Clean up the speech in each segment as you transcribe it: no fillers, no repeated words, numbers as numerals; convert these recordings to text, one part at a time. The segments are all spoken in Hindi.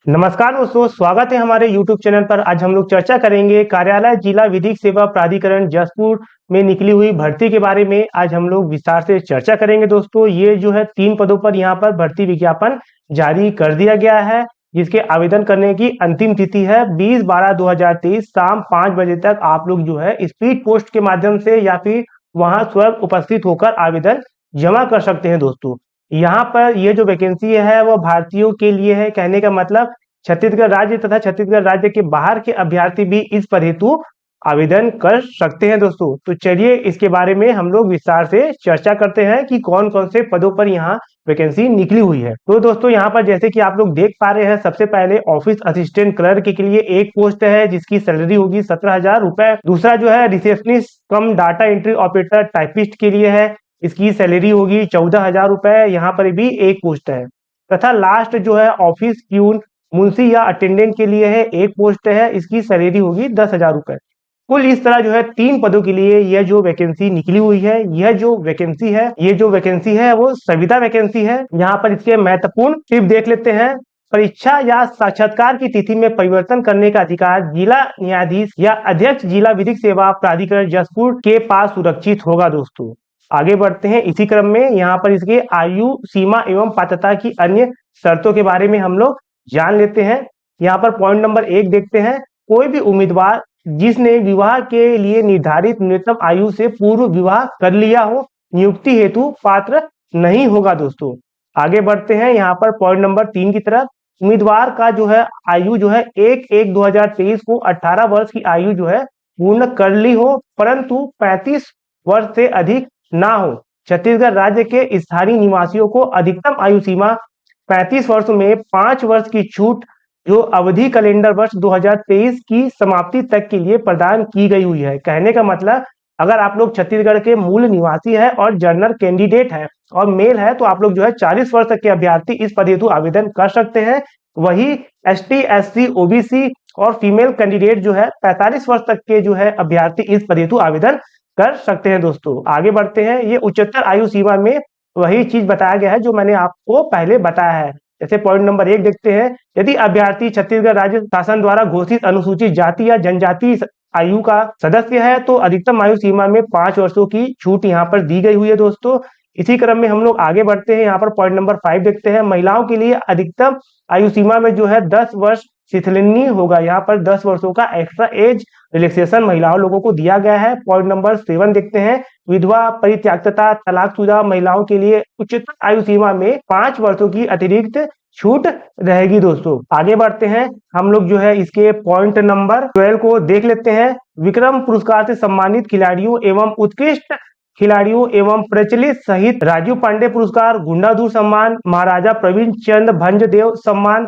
नमस्कार दोस्तों, स्वागत है हमारे YouTube चैनल पर। आज हम लोग चर्चा करेंगे कार्यालय जिला विधिक सेवा प्राधिकरण जसपुर में निकली हुई भर्ती के बारे में। आज हम लोग विस्तार से चर्चा करेंगे दोस्तों। ये जो है 3 पदों पर यहाँ पर भर्ती विज्ञापन जारी कर दिया गया है, जिसके आवेदन करने की अंतिम तिथि है 20/12/2023 शाम 5 बजे तक। आप लोग जो है स्पीड पोस्ट के माध्यम से या फिर वहां स्वयं उपस्थित होकर आवेदन जमा कर सकते हैं दोस्तों। यहाँ पर ये जो वैकेंसी है वो भारतीयों के लिए है। कहने का मतलब छत्तीसगढ़ राज्य तथा छत्तीसगढ़ राज्य के बाहर के अभ्यर्थी भी इस पद हेतु आवेदन कर सकते हैं दोस्तों। तो चलिए इसके बारे में हम लोग विस्तार से चर्चा करते हैं कि कौन कौन से पदों पर यहाँ वैकेंसी निकली हुई है। तो दोस्तों यहाँ पर जैसे कि आप लोग देख पा रहे हैं, सबसे पहले ऑफिस असिस्टेंट क्लर्क के लिए एक पोस्ट है जिसकी सैलरी होगी 17,000 रुपए। दूसरा जो है रिसेप्शनिस्ट कम डाटा एंट्री ऑपरेटर टाइपिस्ट के लिए है, इसकी सैलरी होगी 14,000 रुपए। यहाँ पर भी एक पोस्ट है। तथा लास्ट जो है ऑफिस प्यून मुंशी या अटेंडेंट के लिए है, एक पोस्ट है, इसकी सैलरी होगी 10,000 रुपए। कुल इस तरह जो है 3 पदों के लिए यह जो वैकेंसी निकली हुई है। यह जो वैकेंसी है वो संविदा वैकेंसी है। यहाँ पर इसके महत्वपूर्ण टिप देख लेते हैं। परीक्षा या साक्षात्कार की तिथि में परिवर्तन करने का अधिकार जिला न्यायाधीश या अध्यक्ष जिला विधिक सेवा प्राधिकरण जसपुर के पास सुरक्षित होगा दोस्तों। आगे बढ़ते हैं इसी क्रम में। यहाँ पर इसके आयु सीमा एवं पात्रता की अन्य शर्तों के बारे में हम लोग जान लेते हैं। यहाँ पर पॉइंट नंबर 1 देखते हैं। कोई भी उम्मीदवार जिसने विवाह के लिए निर्धारित न्यूनतम आयु से पूर्व विवाह कर लिया हो, नियुक्ति हेतु पात्र नहीं होगा दोस्तों। आगे बढ़ते हैं यहाँ पर पॉइंट नंबर 3 की तरफ। उम्मीदवार का जो है आयु जो है 1/1/2023 को 18 वर्ष की आयु जो है पूर्ण कर ली हो, परंतु 35 वर्ष से अधिक ना हो। छत्तीसगढ़ राज्य के स्थानीय निवासियों को अधिकतम आयु सीमा 35 वर्ष में 5 वर्ष की छूट जो अवधि कैलेंडर वर्ष 2023 की समाप्ति तक के लिए प्रदान की गई हुई है। कहने का मतलब अगर आप लोग छत्तीसगढ़ के मूल निवासी है और जनरल कैंडिडेट है और मेल है तो आप लोग जो है 40 वर्ष तक के अभ्यर्थी इस पद हेतु आवेदन कर सकते हैं। वही एसटी, एससी, ओबीसी और फीमेल कैंडिडेट जो है 45 वर्ष तक के जो है अभ्यर्थी इस पद हेतु आवेदन कर सकते हैं दोस्तों। आगे बढ़ते हैं। ये उच्चतर आयु सीमा में वही चीज बताया गया है जो मैंने आपको पहले बताया है। जैसे पॉइंट नंबर 1 देखते हैं। यदि अभ्यर्थी छत्तीसगढ़ राज्य शासन द्वारा घोषित अनुसूचित जाति या जनजाति आयु का सदस्य है तो अधिकतम आयु सीमा में 5 वर्षों की छूट यहाँ पर दी गई हुई है दोस्तों। इसी क्रम में हम लोग आगे बढ़ते हैं। यहाँ पर पॉइंट नंबर 5 देखते हैं। महिलाओं के लिए अधिकतम आयु सीमा में जो है 10 वर्ष शिथिलनीय होगा। यहाँ पर 10 वर्षों का एक्स्ट्रा एज रिलैक्सेशन महिलाओं लोगों को दिया गया है। पॉइंट नंबर 7 देखते हैं। विधवा, परित्यक्ता, तलाकशुदा महिलाओं के लिए उच्चतम आयु सीमा में 5 वर्षों की अतिरिक्त छूट रहेगी दोस्तों। आगे बढ़ते हैं। हम लोग जो है इसके पॉइंट नंबर 12 को देख लेते हैं। विक्रम पुरस्कार से सम्मानित खिलाड़ियों एवं उत्कृष्ट खिलाड़ियों एवं प्रचलित सहित राजीव पांडे पुरस्कार, गुंडाधूर सम्मान, महाराजा प्रवीण चंद्र भंजदेव सम्मान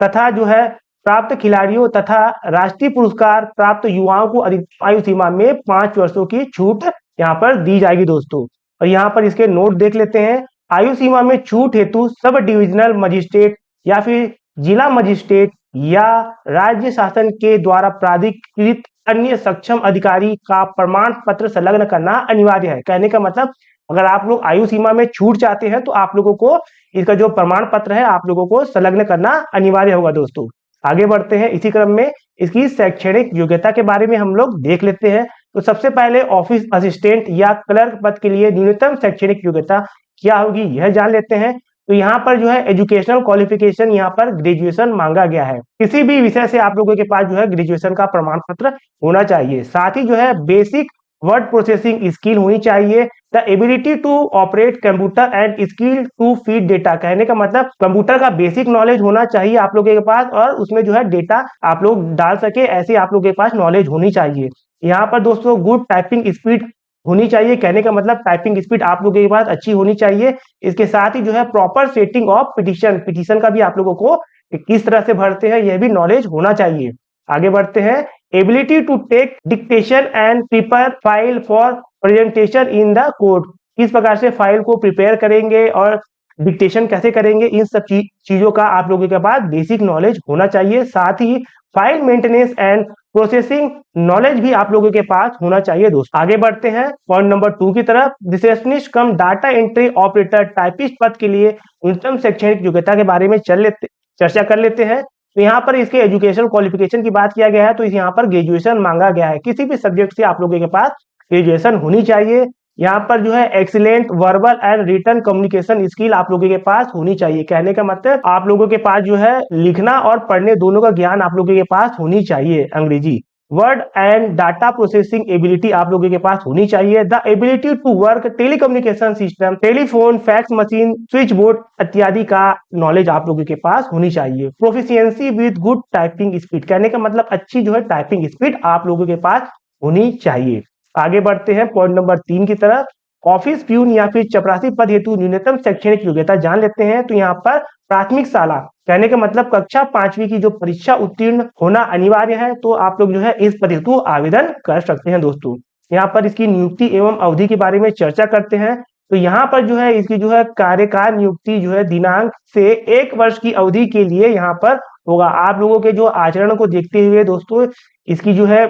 तथा जो है प्राप्त खिलाड़ियों तथा राष्ट्रीय पुरस्कार प्राप्त युवाओं को अधिकतम आयु सीमा में 5 वर्षों की छूट यहाँ पर दी जाएगी दोस्तों। और यहाँ पर इसके नोट देख लेते हैं। आयु सीमा में छूट हेतु सब डिविजनल मजिस्ट्रेट या फिर जिला मजिस्ट्रेट या राज्य शासन के द्वारा प्राधिकृत अन्य सक्षम अधिकारी का प्रमाण पत्र संलग्न करना अनिवार्य है। कहने का मतलब अगर आप लोग आयु सीमा में छूट चाहते हैं तो आप लोगों को इसका जो प्रमाण पत्र है आप लोगों को संलग्न करना अनिवार्य होगा दोस्तों। आगे बढ़ते हैं। इसी क्रम में इसकी शैक्षणिक योग्यता के बारे में हम लोग देख लेते हैं। तो सबसे पहले ऑफिस असिस्टेंट या क्लर्क पद के लिए न्यूनतम शैक्षणिक योग्यता क्या होगी यह जान लेते हैं। तो यहाँ पर जो है एजुकेशनल क्वालिफिकेशन यहाँ पर ग्रेजुएशन मांगा गया है। किसी भी विषय से आप लोगों के पास जो है ग्रेजुएशन का प्रमाण पत्र होना चाहिए। साथ ही जो है बेसिक वर्ड प्रोसेसिंग स्किल होनी चाहिए। The ability to operate computer and skill to feed data. कहने का मतलब कंप्यूटर का बेसिक नॉलेज होना चाहिए आप लोगों के पास और उसमें जो है डेटा आप लोग डाल सके ऐसे आप लोगों के पास नॉलेज होनी चाहिए। यहाँ पर दोस्तों गुड टाइपिंग स्पीड होनी चाहिए। कहने का मतलब टाइपिंग स्पीड आप लोगों के पास अच्छी होनी चाहिए। इसके साथ ही जो है प्रॉपर सेटिंग ऑफ पिटीशन का भी आप लोगों को किस तरह से भरते हैं यह भी नॉलेज होना चाहिए। आगे बढ़ते हैं। Ability to take dictation and prepare file for presentation in the court. किस प्रकार से फाइल को प्रिपेयर करेंगे और डिक्टेशन कैसे करेंगे इन सब चीजों का आप लोगों के पास बेसिक नॉलेज होना चाहिए। साथ ही file maintenance and processing knowledge भी आप लोगों के पास होना चाहिए दोस्तों। आगे बढ़ते हैं पॉइंट नंबर 2 की तरफ। रिसेप्शनिस्ट कम डाटा एंट्री ऑपरेटर टाइपिस्ट पद के लिए न्यूनतम शैक्षणिक योग्यता के बारे में चर्चा कर लेते हैं। तो यहाँ पर इसके एजुकेशन क्वालिफिकेशन की बात किया गया है, तो यहाँ पर ग्रेजुएशन मांगा गया है। किसी भी सब्जेक्ट से आप लोगों के पास ग्रेजुएशन होनी चाहिए। यहाँ पर जो है excellent verbal and written communication skill आप लोगों के पास होनी चाहिए। कहने का मतलब आप लोगों के पास जो है लिखना और पढ़ने दोनों का ज्ञान आप लोगों के पास होनी चाहिए। अंग्रेजी word and data processing ability आप लोगों के पास होनी चाहिए। The ability to work telecommunication system, telephone, fax machine, switch board इत्यादि का नॉलेज आप लोगों के पास होनी चाहिए। Proficiency with good typing speed, कहने का मतलब अच्छी जो है टाइपिंग स्पीड आप लोगों के पास होनी चाहिए। आगे बढ़ते हैं पॉइंट नंबर 3 की तरफ। ऑफिस प्यून या फिर चपरासी पद हेतु न्यूनतम शैक्षणिक योग्यता जान लेते हैं। तो यहाँ पर प्राथमिक शाला, कहने का मतलब कक्षा 5वीं की जो परीक्षा उत्तीर्ण होना अनिवार्य है, तो आप लोग जो है इस पद हेतु आवेदन कर सकते हैं दोस्तों। यहाँ पर इसकी नियुक्ति एवं अवधि के बारे में चर्चा करते हैं। तो यहाँ पर जो है इसकी जो है कार्यकाल नियुक्ति जो है दिनांक से 1 वर्ष की अवधि के लिए यहाँ पर होगा। आप लोगों के जो आचरण को देखते हुए दोस्तों इसकी जो है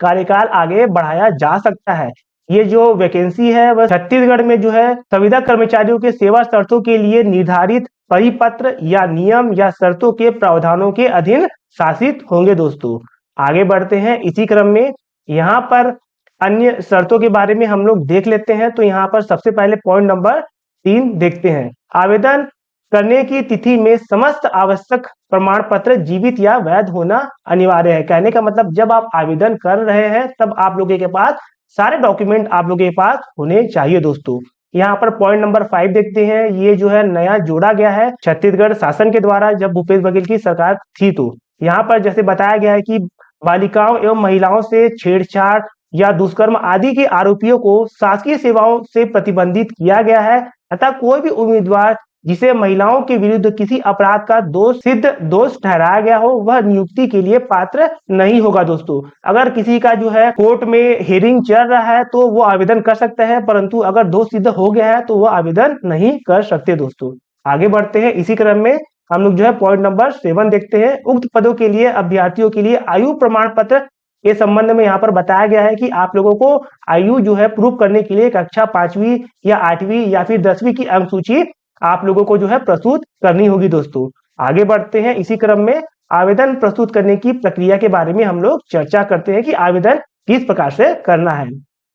कार्यकाल आगे बढ़ाया जा सकता है। ये जो वैकेंसी है वह छत्तीसगढ़ में जो है संविदा कर्मचारियों के सेवा शर्तों के लिए निर्धारित परिपत्र या नियम या शर्तों के प्रावधानों के अधीन शासित होंगे दोस्तों। आगे बढ़ते हैं इसी क्रम में, यहाँ पर अन्य शर्तों के बारे में हम लोग देख लेते हैं। तो यहाँ पर सबसे पहले पॉइंट नंबर 3 देखते हैं। आवेदन करने की तिथि में समस्त आवश्यक प्रमाण पत्र जीवित या वैध होना अनिवार्य है। कहने का मतलब जब आप आवेदन कर रहे हैं तब आप लोगों के पास सारे डॉक्यूमेंट आप लोगों के पास होने चाहिए दोस्तों। यहाँ पर पॉइंट नंबर 5 देखते हैं। ये जो है नया जोड़ा गया है छत्तीसगढ़ शासन के द्वारा जब भूपेश बघेल की सरकार थी। तो यहाँ पर जैसे बताया गया है कि बालिकाओं एवं महिलाओं से छेड़छाड़ या दुष्कर्म आदि के आरोपियों को शासकीय सेवाओं से प्रतिबंधित किया गया है। अतः कोई भी उम्मीदवार जिसे महिलाओं के विरुद्ध किसी अपराध का दोष ठहराया गया हो वह नियुक्ति के लिए पात्र नहीं होगा दोस्तों। अगर किसी का जो है कोर्ट में हियरिंग चल रहा है तो वो आवेदन कर सकता है, परंतु अगर दोष सिद्ध हो गया है तो वो आवेदन नहीं कर सकते दोस्तों। आगे बढ़ते हैं इसी क्रम में हम लोग जो है पॉइंट नंबर 7 देखते हैं। उक्त पदों के लिए अभ्यर्थियों के लिए आयु प्रमाण पत्र के संबंध में यहाँ पर बताया गया है कि आप लोगों को आयु जो है प्रूव करने के लिए कक्षा 5वीं या 8वीं या फिर 10वीं की अंक सूची आप लोगों को जो है प्रस्तुत करनी होगी दोस्तों। आगे बढ़ते हैं इसी क्रम में आवेदन प्रस्तुत करने की प्रक्रिया के बारे में हम लोग चर्चा करते हैं कि आवेदन किस प्रकार से करना है।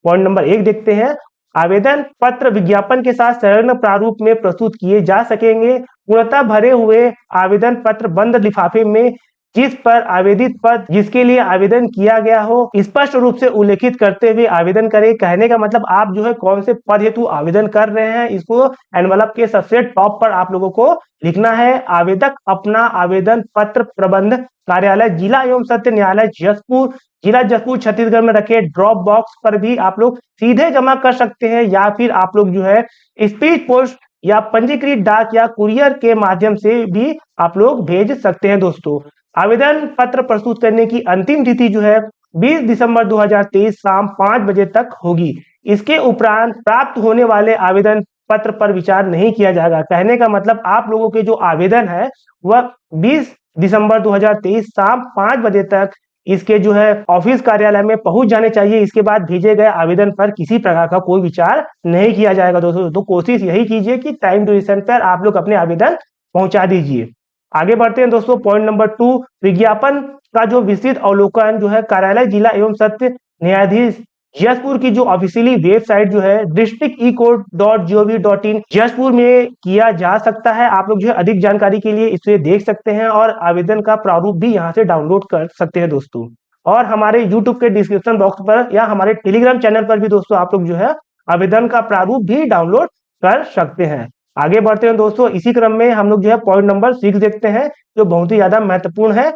पॉइंट नंबर 1 देखते हैं। आवेदन पत्र विज्ञापन के साथ संलग्न प्रारूप में प्रस्तुत किए जा सकेंगे। पूर्णतः भरे हुए आवेदन पत्र बंद लिफाफे में जिस पर आवेदित पद जिसके लिए आवेदन किया गया हो स्पष्ट रूप से उल्लेखित करते हुए आवेदन करें। कहने का मतलब आप जो है कौन से पद हेतु आवेदन कर रहे हैं इसको एनवलप के सबसे टॉप पर आप लोगों को लिखना है। आवेदक अपना आवेदन पत्र प्रबंध कार्यालय जिला एवं सत्र न्यायालय जशपुर, जिला जशपुर छत्तीसगढ़ में रखे ड्रॉप बॉक्स पर भी आप लोग सीधे जमा कर सकते हैं, या फिर आप लोग जो है स्पीड पोस्ट या पंजीकृत डाक या कुरियर के माध्यम से भी आप लोग भेज सकते हैं दोस्तों। आवेदन पत्र प्रस्तुत करने की अंतिम तिथि जो है 20 दिसंबर 2023 शाम 5 बजे तक होगी। इसके उपरांत प्राप्त होने वाले आवेदन पत्र पर विचार नहीं किया जाएगा। कहने का मतलब आप लोगों के जो आवेदन है वह 20 दिसंबर 2023 शाम 5 बजे तक इसके जो है ऑफिस कार्यालय में पहुंच जाने चाहिए। इसके बाद भेजे गए आवेदन पर किसी प्रकार का कोई विचार नहीं किया जाएगा दोस्तों। तो कोशिश यही कीजिए कि टाइम ड्यूरेशन पर आप लोग अपने आवेदन पहुंचा दीजिए। आगे बढ़ते हैं दोस्तों पॉइंट नंबर 2। विज्ञापन का जो विस्तृत अवलोकन जो है कार्यालय जिला एवं सत्र न्यायाधीश जशपुर की जो ऑफिशियली वेबसाइट जो है districtecode.gov.in जशपुर में किया जा सकता है। आप लोग जो है अधिक जानकारी के लिए इसे देख सकते हैं और आवेदन का प्रारूप भी यहाँ से डाउनलोड कर सकते हैं दोस्तों। और हमारे यूट्यूब के डिस्क्रिप्शन बॉक्स पर या हमारे टेलीग्राम चैनल पर भी दोस्तों आप लोग जो है आवेदन का प्रारूप भी डाउनलोड कर सकते हैं। आगे बढ़ते हैं दोस्तों इसी क्रम में हम लोग जो है पॉइंट नंबर 6 देखते हैं जो बहुत ही ज्यादा महत्वपूर्ण है।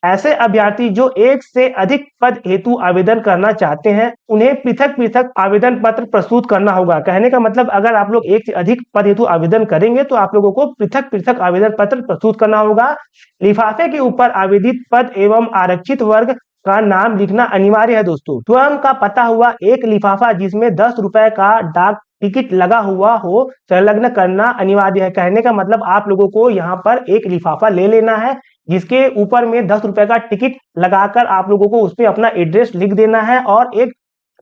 ऐसे अभ्यर्थी जो एक से अधिक पद हेतु आवेदन करना चाहते हैं उन्हें पृथक पृथक आवेदन पत्र प्रस्तुत करना होगा। कहने का मतलब अगर आप लोग एक से अधिक पद हेतु आवेदन करेंगे तो आप लोगों को पृथक पृथक आवेदन पत्र प्रस्तुत करना होगा। लिफाफे के ऊपर आवेदित पद एवं आरक्षित वर्ग का नाम लिखना अनिवार्य है दोस्तों। स्वयं का पता हुआ एक लिफाफा जिसमें 10 रुपए का डाक टिकट लगा हुआ हो संलग्न करना अनिवार्य है। कहने का मतलब आप लोगों को यहाँ पर एक लिफाफा ले लेना है जिसके ऊपर में 10 रुपए का टिकट लगाकर आप लोगों को उसमें अपना एड्रेस लिख देना है और एक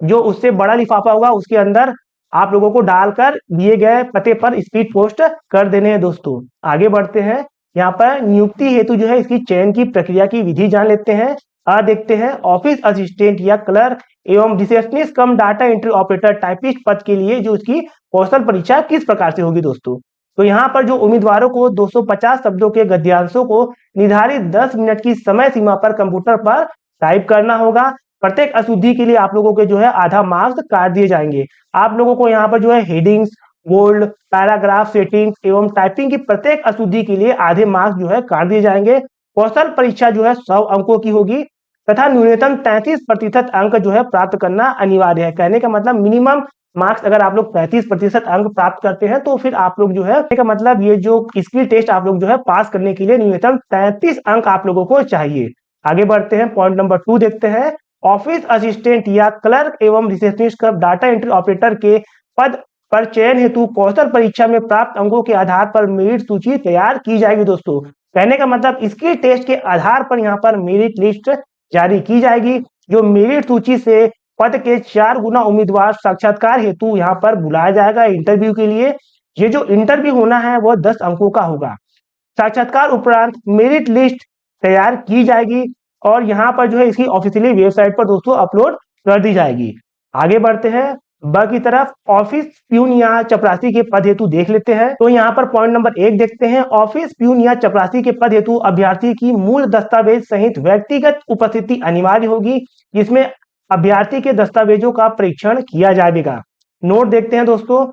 जो उससे बड़ा लिफाफा होगा उसके अंदर आप लोगों को डालकर दिए गए पते पर स्पीड पोस्ट कर देने हैं दोस्तों। आगे बढ़ते हैं यहाँ पर नियुक्ति हेतु जो है इसकी चयन की प्रक्रिया की विधि जान लेते हैं। देखते हैं ऑफिस असिस्टेंट या क्लर्क एवं रिसेप्शनिस्ट कम डाटा एंट्री ऑपरेटर टाइपिस्ट पद के लिए जो इसकी कौशल परीक्षा किस प्रकार से होगी दोस्तों। तो यहाँ पर जो उम्मीदवारों को 250 शब्दों के गद्यांशों को निर्धारित 10 मिनट की समय सीमा पर कंप्यूटर पर टाइप करना होगा। प्रत्येक अशुद्धि के लिए आप लोगों के जो है आधा मार्क्स काट दिए जाएंगे। आप लोगों को यहाँ पर जो है हेडिंग्स, बोल्ड, पैराग्राफ सेटिंग्स एवं टाइपिंग की प्रत्येक अशुद्धि के लिए आधे मार्क्स जो है काट दिए जाएंगे। कौशल परीक्षा जो है 100 अंकों की होगी तथा न्यूनतम 33% अंक जो है प्राप्त करना अनिवार्य है। कहने का मतलब मिनिमम मार्क्स अगर आप लोग 35% अंक प्राप्त करते हैं तो फिर आप लोग जो है का मतलब ये जो स्किल टेस्ट आप लोग जो है पास करने के लिए न्यूनतम 33 अंक आप लोगों को चाहिए। आगे बढ़ते हैं, पॉइंट नंबर 2 देखते हैं। ऑफिस असिस्टेंट या क्लर्क एवं रिसेप्शनिस्ट का डाटा एंट्री ऑपरेटर के पद पर चयन हेतु कौशल परीक्षा में प्राप्त अंकों के आधार पर मेरिट सूची तैयार की जाएगी दोस्तों। कहने का मतलब स्किल टेस्ट के आधार पर यहाँ पर मेरिट लिस्ट जारी की जाएगी। जो मेरिट सूची से पद के 4 गुना उम्मीदवार साक्षात्कार हेतु यहाँ पर बुलाया जाएगा इंटरव्यू के लिए। ये जो इंटरव्यू होना है वह 10 अंकों का होगा। साक्षात्कार उपरांत मेरिट लिस्ट तैयार की जाएगी और यहाँ पर जो है इसकी ऑफिशियली वेबसाइट पर दोस्तों अपलोड कर दी जाएगी। आगे बढ़ते हैं ब की तरफ। ऑफिस प्यून या चपरासी के पद हेतु देख लेते हैं। तो यहाँ पर पॉइंट नंबर 1 देखते हैं। ऑफिस प्यून या चपरासी के पद हेतु अभ्यर्थी की मूल दस्तावेज सहित व्यक्तिगत उपस्थिति अनिवार्य होगी, जिसमें अभ्यर्थी के दस्तावेजों का परीक्षण किया जाएगा। नोट देखते हैं दोस्तों।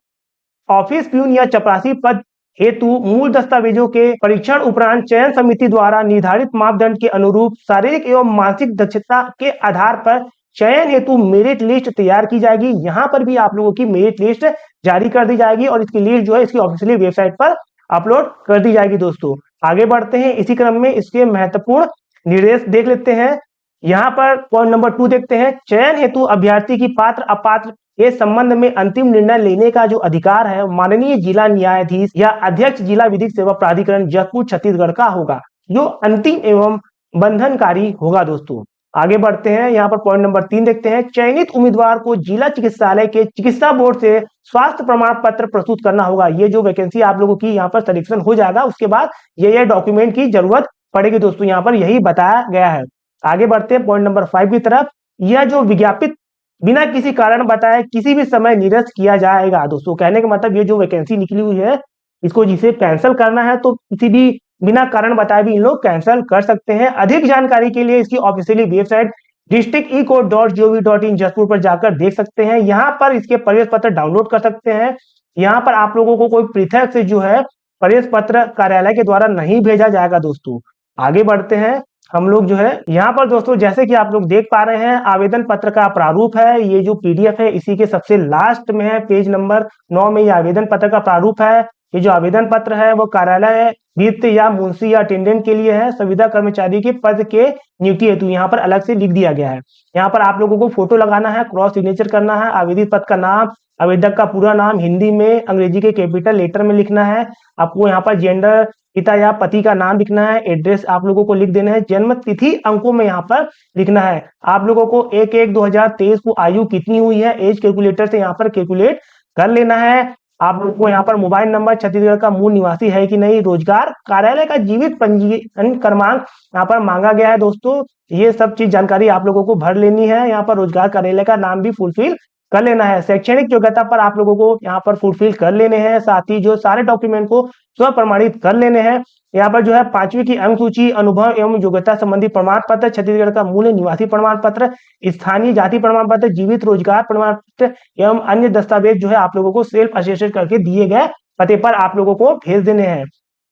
ऑफिस प्यून या चपरासी पद हेतु मूल दस्तावेजों के परीक्षण उपरांत चयन समिति द्वारा निर्धारित मापदंड के अनुरूप शारीरिक एवं मानसिक दक्षता के आधार पर चयन हेतु मेरिट लिस्ट तैयार की जाएगी। यहाँ पर भी आप लोगों की मेरिट लिस्ट जारी कर दी जाएगी और इसकी लिस्ट जो है इसकी ऑफिशियली वेबसाइट पर अपलोड कर दी जाएगी दोस्तों। आगे बढ़ते हैं, इसी क्रम में इसके महत्वपूर्ण निर्देश देख लेते हैं। यहाँ पर पॉइंट नंबर 2 देखते हैं। चयन हेतु अभ्यर्थी की पात्र अपात्र के संबंध में अंतिम निर्णय लेने का जो अधिकार है माननीय जिला न्यायाधीश या अध्यक्ष जिला विधिक सेवा प्राधिकरण जशपुर छत्तीसगढ़ का होगा, जो अंतिम एवं बंधनकारी होगा दोस्तों। आगे बढ़ते हैं, यहाँ पर पॉइंट नंबर 3 देखते हैं। चयनित उम्मीदवार को जिला चिकित्सालय के चिकित्सा बोर्ड से स्वास्थ्य प्रमाण पत्र प्रस्तुत करना होगा। ये जो वैकेंसी आप लोगों की यहाँ पर सिलेक्शन हो जाएगा उसके बाद ये डॉक्यूमेंट की जरूरत पड़ेगी दोस्तों, यहाँ पर यही बताया गया है। आगे बढ़ते हैं पॉइंट नंबर 5 की तरफ। यह जो विज्ञापित बिना किसी कारण बताए किसी भी समय निरस्त किया जाएगा दोस्तों। कहने का मतलब ये जो वैकेंसी निकली हुई है इसको जिसे कैंसिल करना है तो किसी भी बिना कारण बताए भी इन लोग कैंसिल कर सकते हैं। अधिक जानकारी के लिए इसकी ऑफिशियली वेबसाइट districtecode.gov.in जशपुर पर जाकर देख सकते हैं। यहाँ पर इसके प्रवेश पत्र डाउनलोड कर सकते हैं। यहाँ पर आप लोगों को कोई पृथक से जो है प्रवेश पत्र कार्यालय के द्वारा नहीं भेजा जाएगा दोस्तों। आगे बढ़ते हैं हम लोग जो है यहाँ पर दोस्तों, जैसे कि आप लोग देख पा रहे हैं आवेदन पत्र का प्रारूप है। ये जो पीडीएफ है इसी के सबसे लास्ट में है, पेज नंबर 9 में ये आवेदन पत्र का प्रारूप है। ये जो आवेदन पत्र है वो कार्यालय वित्त या मुंशी या अटेंडेंट के लिए है। संविदा कर्मचारी के पद के नियुक्ति हेतु यहाँ पर अलग से लिख दिया गया है। यहाँ पर आप लोगों को फोटो लगाना है, क्रॉस सिग्नेचर करना है, आवेदित पद का नाम, आवेदक का पूरा नाम हिंदी में अंग्रेजी के कैपिटल लेटर में लिखना है। आपको यहाँ पर जेंडर, पिता या पति का नाम लिखना है, एड्रेस आप लोगों को लिख देना है, जन्म तिथि अंकों में यहाँ पर लिखना है। आप लोगों को 1/1/2023 को आयु कितनी हुई है एज कैलकुलेटर से यहाँ पर कैलकुलेट कर लेना है। आप लोगों को यहाँ पर मोबाइल नंबर, छत्तीसगढ़ का मूल निवासी है कि नहीं, रोजगार कार्यालय का जीवित पंजीयन क्रमांक यहाँ पर मांगा गया है दोस्तों। ये सब चीज जानकारी आप लोगों को भर लेनी है। यहाँ पर रोजगार कार्यालय का नाम भी फुलफिल कर लेना है। शैक्षणिक योग्यता पर आप लोगों को यहाँ पर फुलफिल कर लेने हैं। साथ ही जो सारे डॉक्यूमेंट को स्व प्रमाणित कर लेने हैं। यहाँ पर जो है 5वीं की अंक सूची, अनुभव एवं योग्यता संबंधी प्रमाण पत्र, छत्तीसगढ़ का मूल निवासी प्रमाण पत्र, स्थानीय जाति प्रमाण पत्र, जीवित रोजगार प्रमाण पत्र एवं अन्य दस्तावेज जो है आप लोगों को सेल्फ अटेस्टेड करके दिए गए पते पर आप लोगों को भेज देने हैं।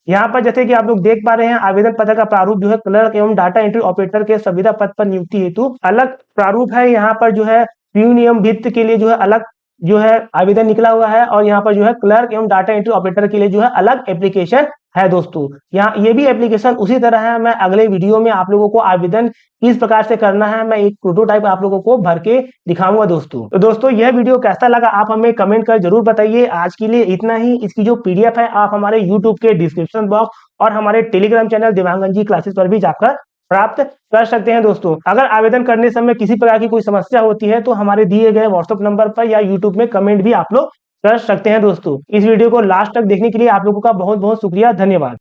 यहाँ पर जैसे कि आप लोग देख पा रहे हैं आवेदन पत्र का प्रारूप जो है क्लर्क एवं डाटा एंट्री ऑपरेटर के संविदा पद पर नियुक्ति हेतु अलग प्रारूप है। यहाँ पर जो है प्यून एवं वित्त के लिए जो है अलग जो है आवेदन निकला हुआ है और यहाँ पर जो है क्लर्क एवं डाटा एंट्री ऑपरेटर के लिए जो है अलग एप्लीकेशन है दोस्तों। यहाँ ये भी एप्लीकेशन उसी तरह है। मैं अगले वीडियो में आप लोगों को आवेदन किस प्रकार से करना है मैं एक प्रोटोटाइप आप लोगों को भर के दिखाऊंगा दोस्तों। तो दोस्तों यह वीडियो कैसा लगा आप हमें कमेंट कर जरूर बताइए। आज के लिए इतना ही। इसकी जो पीडीएफ है आप हमारे यूट्यूब के डिस्क्रिप्शन बॉक्स और हमारे टेलीग्राम चैनल दिव्यांगन जी क्लासेस पर भी जाकर प्राप्त कर सकते हैं दोस्तों। अगर आवेदन करने समय किसी प्रकार की कोई समस्या होती है तो हमारे दिए गए व्हाट्सएप नंबर पर या यूट्यूब में कमेंट भी आप लोग कर सकते हैं दोस्तों। इस वीडियो को लास्ट तक देखने के लिए आप लोगों का बहुत बहुत शुक्रिया, धन्यवाद।